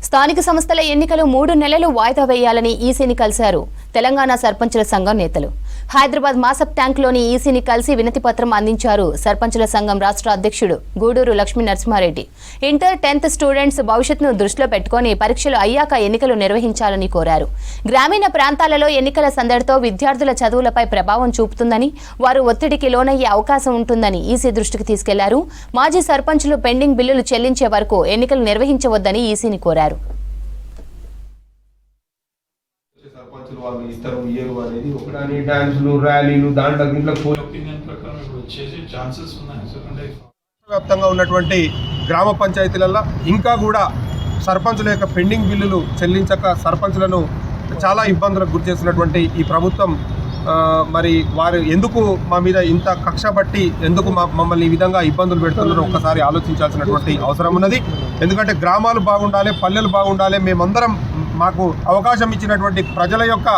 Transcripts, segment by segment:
స్థానిక సంస్థల ఎన్నికలు 3 నెలలు వాయిదా వేయాలని ఈసీని కలిశారు తెలంగాణ సర్పంచుల సంఘం నేతలు. హైదరాబాద్ మాసప్ ట్యాంక్లోని ఈసీని కలిసి వినతి పత్రం అందించారు సర్పంచుల సంఘం రాష్ట్ర అధ్యక్షుడు Guduru Lakshmi Narasimha Reddy. Inter 10th students భవిష్యత్తును దృష్టిలో పెట్టుకుని పరీక్షలు అయ్యాక ఎన్నికలు నిర్వహించాలని కోరారు. గ్రామీణ ప్రాంతాలలో ఎన్నికల సందడితో విద్యార్థుల చదువులపై ప్రభావం చూపుతుందని, వారు ఒత్తిడికి లోనయ్యే అవకాశం ఉంటుందని ఈసీ దృష్టికి తీసుకెళ్లారు. మాజీ సర్పంచులు పెండింగ్ బిల్లులు చెల్లించే వరకు ఎన్నికలు నిర్వహించవద్దని ఈసీని కోరారు. వాళ్ళు ఇస్తారు ఇయర్ అనేది ఒకటి డాన్సులు ర్యాలీలు దాంట్లో వ్యాప్తంగా ఉన్నటువంటి గ్రామ పంచాయతీలలో ఇంకా కూడా సర్పంచుల యొక్క పెండింగ్ బిల్లులు చెల్లించక సర్పంచులను చాలా ఇబ్బందులకు గురి చేస్తున్నటువంటి ఈ ప్రభుత్వం మరి వారు ఎందుకు మా మీద ఇంత కక్ష బట్టి ఎందుకు మమ్మల్ని ఈ విధంగా ఇబ్బందులు పెడుతున్నారో ఒక్కసారి ఆలోచించాల్సినటువంటి అవసరం ఉన్నది. ఎందుకంటే గ్రామాలు బాగుండాలి, పల్లెలు బాగుండాలి, మేమందరం మాకు అవకాశం ఇచ్చినటువంటి ప్రజల యొక్క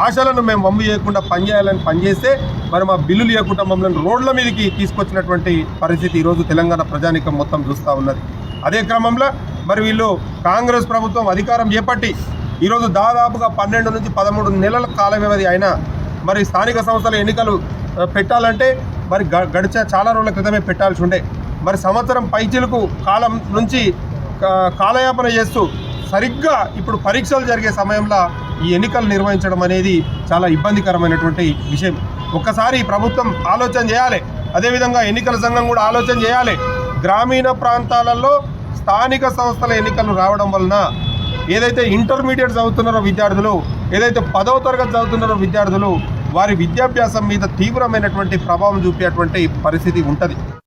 ఆశలను మేము వమ్ము చేయకుండా పనిచేయాలని పనిచేస్తే మరి మా బిల్లులు ఇవ్వకుండా మమ్మల్ని రోడ్ల మీదకి తీసుకొచ్చినటువంటి పరిస్థితి ఈరోజు తెలంగాణ ప్రజానీకం మొత్తం చూస్తూ ఉన్నది. అదే క్రమంలో మరి వీళ్ళు కాంగ్రెస్ ప్రభుత్వం అధికారం చేపట్టి ఈరోజు దాదాపుగా 12 నుంచి 13 నెలల కాల వ్యవధి అయినా మరి స్థానిక సంస్థల ఎన్నికలు పెట్టాలంటే మరి గడిచే చాలా రోజుల క్రితమే పెట్టాల్సి ఉండే. మరి సంవత్సరం పైచిలకు కాలం నుంచి కాలయాపన చేస్తూ సరిగ్గా ఇప్పుడు పరీక్షలు జరిగే సమయంలో ఈ ఎన్నికలు నిర్వహించడం అనేది చాలా ఇబ్బందికరమైనటువంటి విషయం. ఒక్కసారి ఈ ప్రభుత్వం ఆలోచన చేయాలి. అదేవిధంగా ఎన్నికల సంఘం కూడా ఆలోచన చేయాలి. గ్రామీణ ప్రాంతాలలో స్థానిక సంస్థల ఎన్నికలు రావడం వలన ఏదైతే ఇంటర్మీడియట్ చదువుతున్నారో విద్యార్థులు, ఏదైతే 10వ తరగతి చదువుతున్నారో విద్యార్థులు, వారి విద్యాభ్యాసం మీద తీవ్రమైనటువంటి ప్రభావం చూపేటువంటి పరిస్థితి ఉంటుంది.